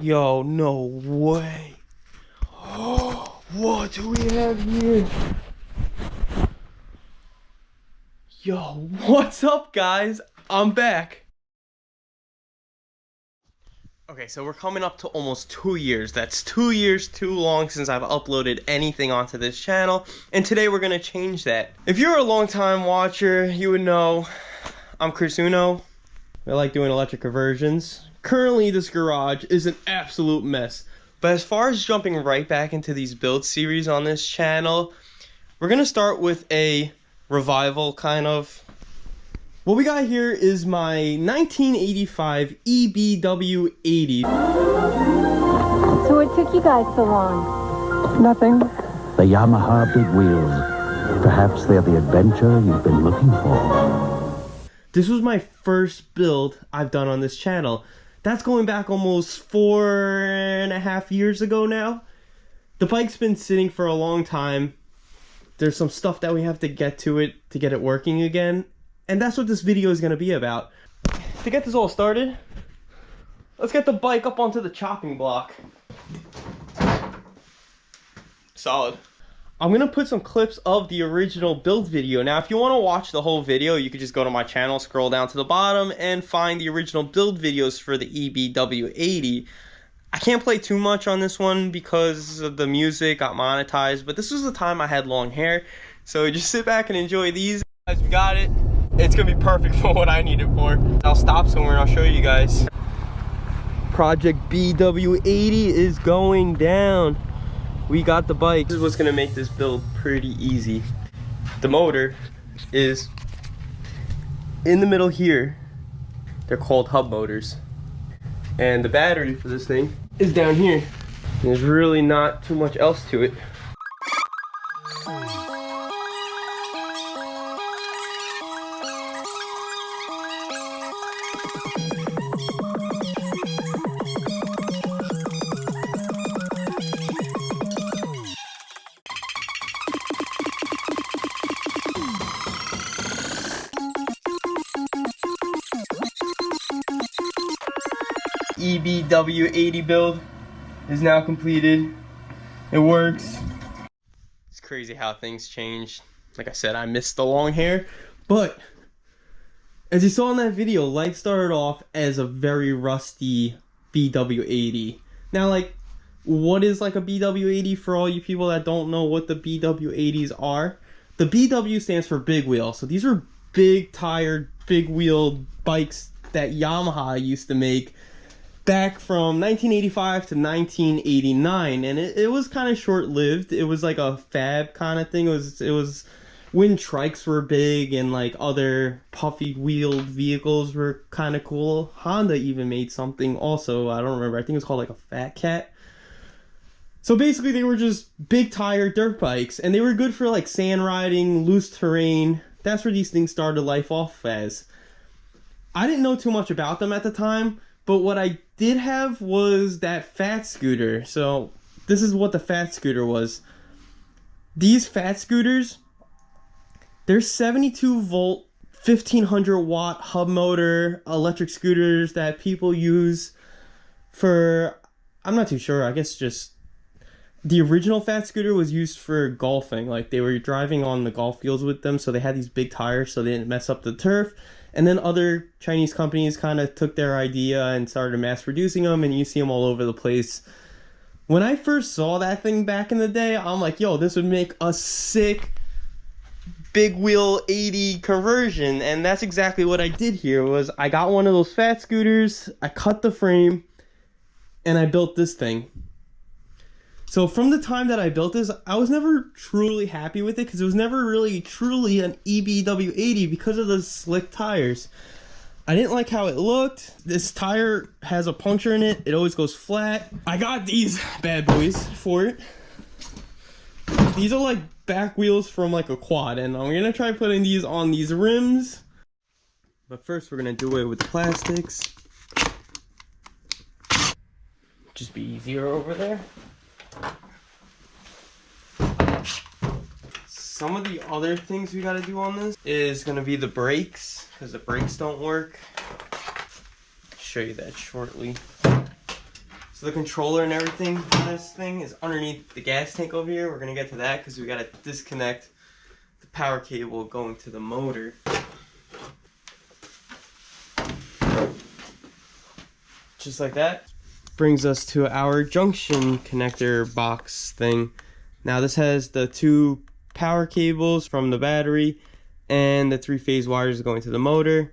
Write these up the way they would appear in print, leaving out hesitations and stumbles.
Yo, no way. What do we have here? Yo, what's up, guys? I'm back. Okay, so we're coming up to almost 2 years. That's 2 years too long since I've uploaded anything onto this channel. And today we're gonna change that. If you're a long-time watcher, you would know I'm Chris Uno. I like doing electric conversions. Currently, this garage is an absolute mess. But as far as jumping right back into these build series on this channel, we're gonna start with a revival kind of. What we got here is my 1985 BW80. So what took you guys so long? Nothing. The Yamaha big wheels. Perhaps they're the adventure you've been looking for. This was my first build I've done on this channel. That's going back almost 4.5 years ago now. The bike's been sitting for a long time. There's some stuff that we have to get to it to get it working again. And that's what this video is going to be about. To get this all started, let's get the bike up onto the chopping block. Solid. I'm going to put some clips of the original build video. Now, if you want to watch the whole video, you could just go to my channel, scroll down to the bottom, and find the original build videos for the BW80. I can't play too much on this one because of the music got monetized, but this was the time I had long hair. So just sit back and enjoy these. Guys, we got it. It's going to be perfect for what I need it for. I'll stop somewhere and I'll show you guys. Project BW80 is going down. We got the bike. This is what's gonna make this build pretty easy. The motor is in the middle here. They're called hub motors. And the battery for this thing is down here. There's really not too much else to it. BW80 build is now completed. It works. It's crazy how things change. Like I said, I missed the long hair, but as you saw in that video, life started off as a very rusty BW80. Now, like, what is like a BW80 for all you people that don't know what the BW80s are? The BW stands for big wheel. So these are big tired, big wheeled bikes that Yamaha used to make back from 1985 to 1989, and it was kind of short-lived. It was like a fad kind of thing. It was when trikes were big and like other puffy wheeled vehicles were kind of cool. Honda even made something also, I don't remember, I think it was called like a Fat Cat. So basically they were just big tire dirt bikes, and they were good for like sand riding, loose terrain. That's where these things started life off as. I didn't know too much about them at the time, but what I did have was that fat scooter. So this is what the fat scooter was. These fat scooters, they're 72 volt, 1500 watt hub motor electric scooters that people use for, I'm not too sure, I guess just, the original fat scooter was used for golfing. Like they were driving on the golf fields with them, so they had these big tires so they didn't mess up the turf. And then other Chinese companies kind of took their idea and started mass producing them, and you see them all over the place. When I first saw that thing back in the day, I'm like, yo, this would make a sick big wheel 80 conversion. And that's exactly what I did here. Was I got one of those fat scooters, I cut the frame, and I built this thing. So from the time that I built this, I was never truly happy with it because it was never really truly an BW80 because of the slick tires. I didn't like how it looked. This tire has a puncture in it. It always goes flat. I got these bad boys for it. These are like back wheels from like a quad, and I'm gonna try putting these on these rims. But first we're gonna do away with the plastics. Just be easier over there. Some of the other things we gotta do on this is gonna be the brakes, because the brakes don't work. I'll show you that shortly. So the controller and everything for this thing is underneath the gas tank over here. We're gonna get to that because we gotta disconnect the power cable going to the motor. Just like that. Brings us to our junction connector box thing. Now this has the 2 power cables from the battery and the 3-phase wires going to the motor.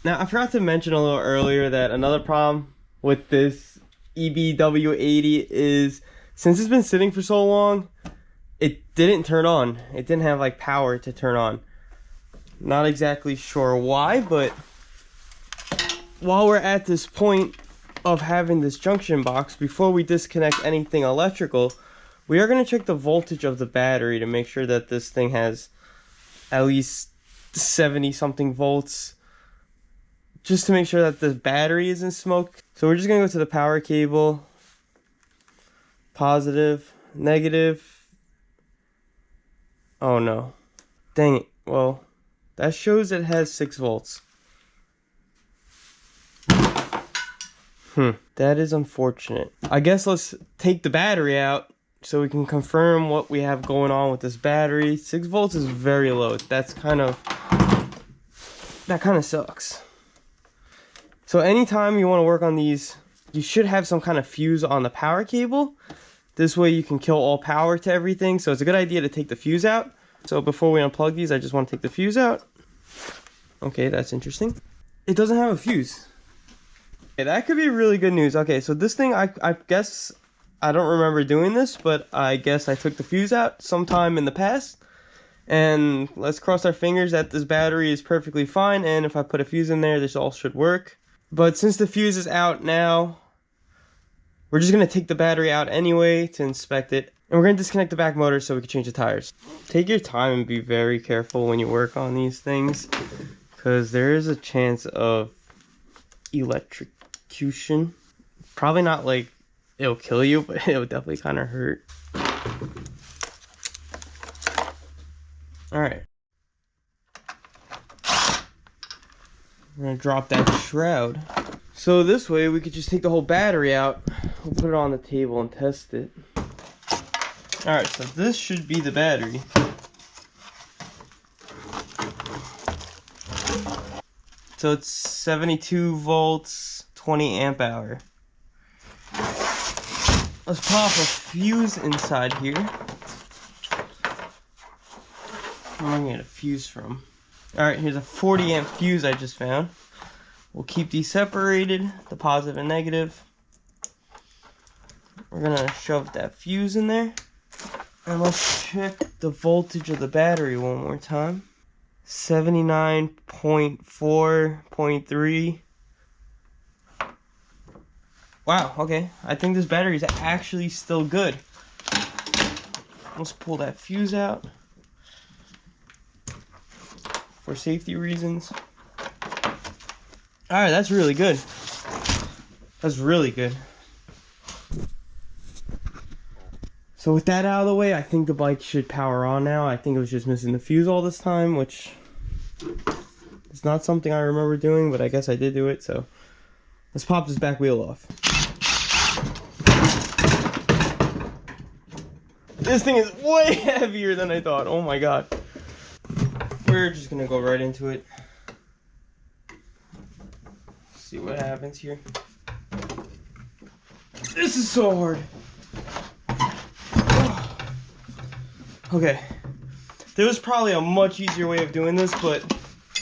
Now I forgot to mention a little earlier that another problem with this BW80 is, since it's been sitting for so long, it didn't turn on. It didn't have like power to turn on. Not exactly sure why, but while we're at this point of having this junction box, before we disconnect anything electrical, we are going to check the voltage of the battery to make sure that this thing has at least 70 something volts, just to make sure that the battery isn't smoked. So we're just going to go to the power cable, positive, negative. Oh no, dang it. Well, that shows it has 6 volts. That is unfortunate. I guess let's take the battery out so we can confirm what we have going on with this battery. 6 volts is very low. That kind of sucks. So anytime you want to work on these, you should have some kind of fuse on the power cable. This way you can kill all power to everything. So it's a good idea to take the fuse out. So before we unplug these, I just want to take the fuse out. Okay, that's interesting. It doesn't have a fuse. Okay, that could be really good news. Okay, so this thing, I guess, I don't remember doing this, but I guess I took the fuse out sometime in the past. And let's cross our fingers that this battery is perfectly fine, and if I put a fuse in there, this all should work. But since the fuse is out now, we're just going to take the battery out anyway to inspect it. And we're going to disconnect the back motor so we can change the tires. Take your time and be very careful when you work on these things, because there is a chance of electrocution. Probably not like it'll kill you, but it'll definitely kind of hurt. Alright. We're going to drop that shroud. So this way we could just take the whole battery out. We'll put it on the table and test it. Alright, so this should be the battery. So it's 72 volts, 20 amp hour. Let's pop a fuse inside here. Where am I gonna get a fuse from? Alright, here's a 40 amp fuse I just found. We'll keep these separated, the positive and negative. We're gonna shove that fuse in there. And let's check the voltage of the battery one more time. 79.4.3. Wow, okay. I think this battery is actually still good. Let's pull that fuse out for safety reasons. Alright, that's really good. That's really good. So with that out of the way, I think the bike should power on now. I think it was just missing the fuse all this time, which is not something I remember doing, but I guess I did do it. So let's pop this back wheel off. This thing is way heavier than I thought. Oh my god. We're just gonna go right into it. See what happens here. This is so hard. Okay, there was probably a much easier way of doing this, but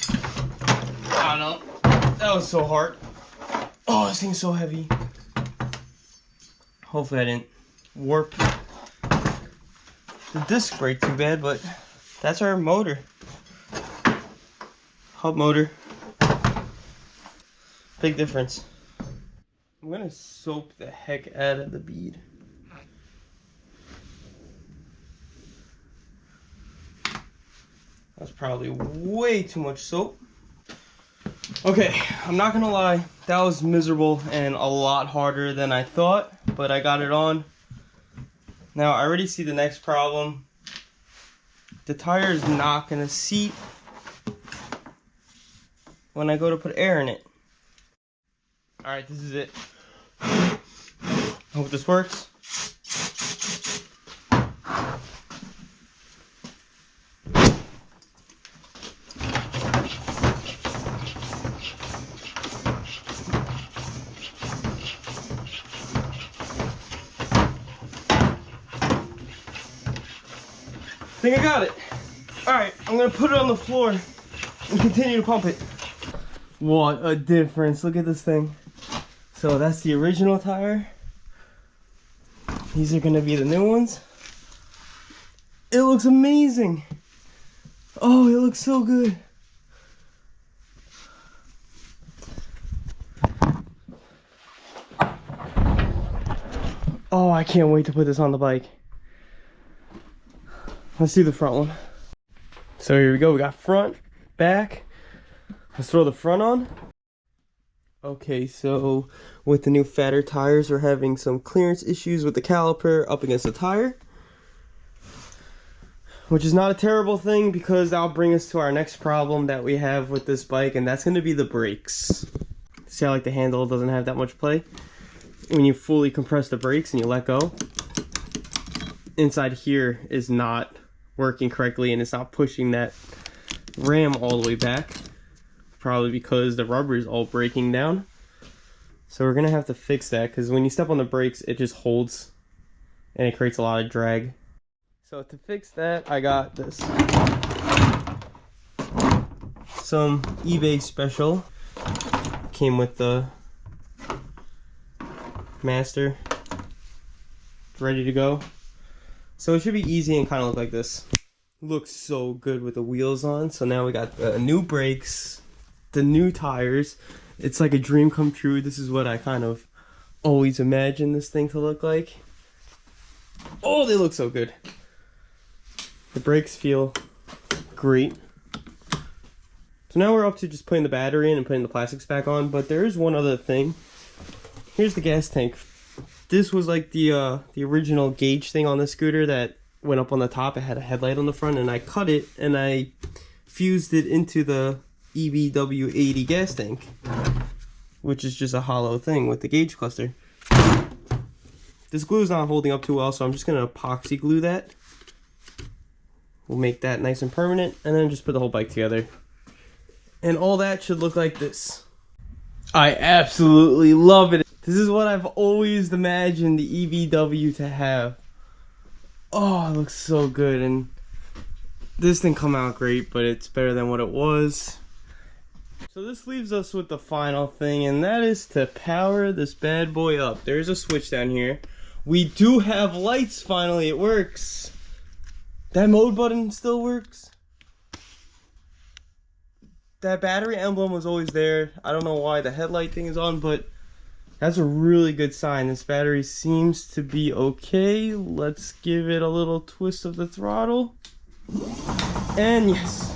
I don't know. That was so hard. Oh, this thing's so heavy. Hopefully I didn't warp the disc brake too bad, but that's our motor. Hub motor. Big difference. I'm gonna soap the heck out of the bead. That's probably way too much soap. Okay, I'm not gonna lie, that was miserable and a lot harder than I thought, but I got it on. Now I already see the next problem. The tire is not gonna seat when I go to put air in it. Alright, this is it. Hope this works. I think I got it. Alright, I'm gonna put it on the floor and continue to pump it. What a difference. Look at this thing. So that's the original tire. These are gonna be the new ones. It looks amazing. Oh, it looks so good. Oh, I can't wait to put this on the bike. Let's do the front one. So here we go. We got front, back. Let's throw the front on. Okay, so with the new fatter tires, we're having some clearance issues with the caliper up against the tire. Which is not a terrible thing because that'll bring us to our next problem that we have with this bike, and that's going to be the brakes. See how like the handle doesn't have that much play? When you fully compress the brakes and you let go, inside here is not working correctly and it's not pushing that ram all the way back. Probably because the rubber is all breaking down. So we're gonna have to fix that because when you step on the brakes, it just holds and it creates a lot of drag. So to fix that, I got this. Some eBay special. Came with the master. It's ready to go. So it should be easy and kind of look like this. Looks so good with the wheels on. So now we got the new brakes, the new tires. It's like a dream come true. This is what I kind of always imagined this thing to look like. Oh, they look so good. The brakes feel great. So now we're up to just putting the battery in and putting the plastics back on. But there is one other thing. Here's the gas tank. This was like the original gauge thing on the scooter that went up on the top. It had a headlight on the front, and I cut it and I fused it into the BW80 gas tank, which is just a hollow thing with the gauge cluster. This glue is not holding up too well, so I'm just gonna epoxy glue that. We'll make that nice and permanent, and then just put the whole bike together. And all that should look like this. I absolutely love it. This is what I've always imagined the EBW to have. Oh, it looks so good, and this didn't come out great, but it's better than what it was. So this leaves us with the final thing, and that is to power this bad boy up. There's a switch down here. We do have lights finally, it works. That mode button still works. That battery emblem was always there. I don't know why the headlight thing is on, but that's a really good sign. This battery seems to be okay. Let's give it a little twist of the throttle. And yes,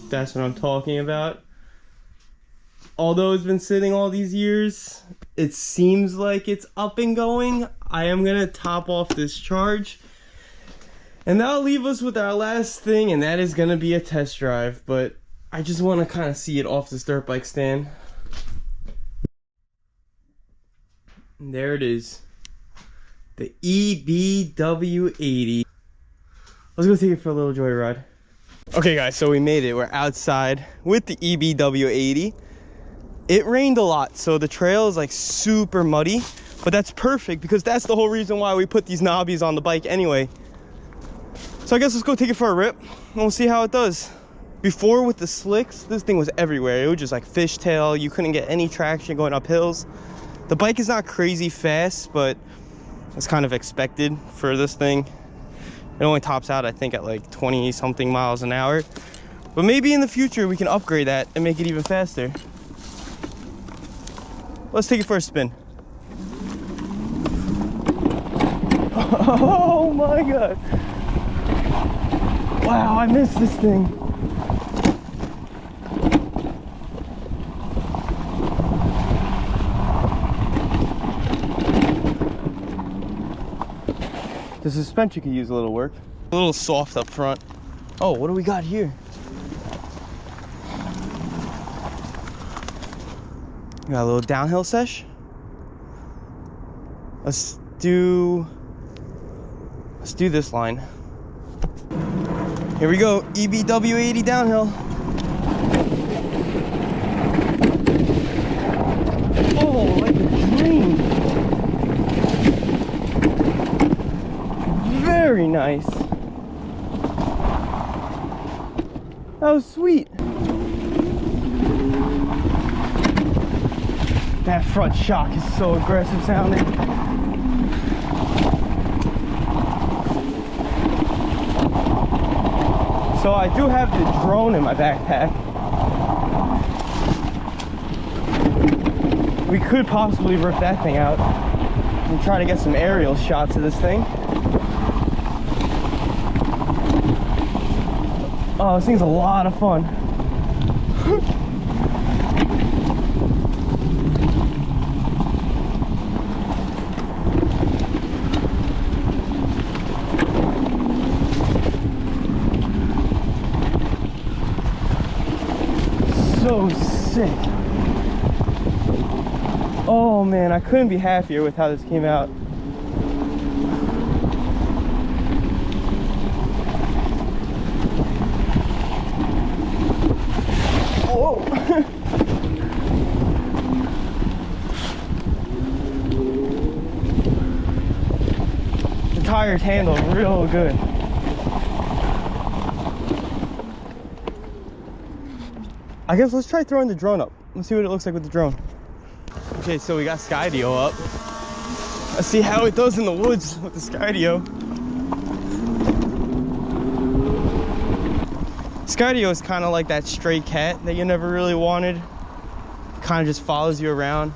that's what I'm talking about. Although it's been sitting all these years, it seems like it's up and going. I am gonna top off this charge. And that'll leave us with our last thing, and that is gonna be a test drive. But I just want to kind of see it off this dirt bike stand. And there it is. The EBW80. Let's go take it for a little joyride. Okay guys, so we made it. We're outside with the EBW80. It rained a lot, so the trail is like super muddy. But that's perfect because that's the whole reason why we put these knobbies on the bike anyway. So I guess let's go take it for a rip and we'll see how it does. Before with the slicks, this thing was everywhere. It was just like fishtail. You couldn't get any traction going up hills. The bike is not crazy fast, but it's kind of expected for this thing. It only tops out, I think, at like 20 something miles an hour. But maybe in the future we can upgrade that and make it even faster. Let's take it for a spin. Oh my God. Wow, I missed this thing. The suspension could use a little work. A little soft up front. Oh, what do we got here? We got a little downhill sesh. A Let's do this line. Here we go, BW80 downhill. Oh, like a dream. Very nice. That was sweet. That front shock is so aggressive sounding. So I do have the drone in my backpack. We could possibly rip that thing out and try to get some aerial shots of this thing. Oh, this thing's a lot of fun. So sick. Oh man, I couldn't be happier with how this came out. Whoa. The tires handle real good. I guess let's try throwing the drone up. Let's see what it looks like with the drone. Okay, so we got Skydio up. Let's see how it does in the woods with the Skydio. Skydio is kind of like that stray cat that you never really wanted. It kind of just follows you around.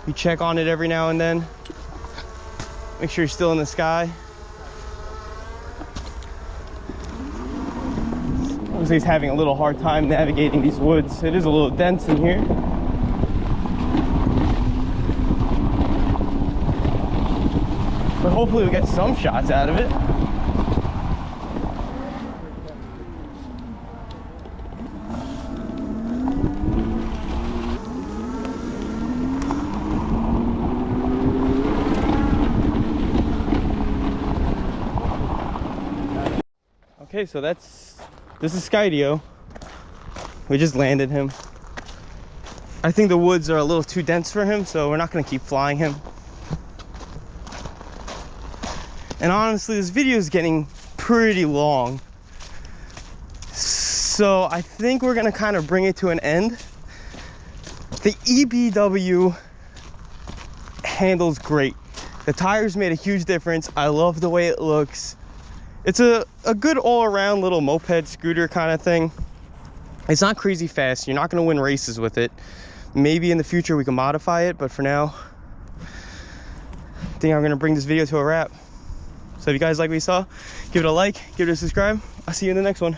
You check on it every now and then. Make sure you're still in the sky. Looks like he's having a little hard time navigating these woods. It is a little dense in here. But hopefully we'll get some shots out of it. Okay, so this is Skydio. We just landed him. I think the woods are a little too dense for him, so we're not gonna keep flying him. And honestly, this video is getting pretty long. So I think we're gonna kind of bring it to an end. The EBW handles great. The tires made a huge difference. I love the way it looks. It's a good all-around little moped scooter kind of thing. It's not crazy fast. You're not going to win races with it. Maybe in the future we can modify it, but for now, I think I'm going to bring this video to a wrap. So if you guys like what you saw, give it a like, give it a subscribe. I'll see you in the next one.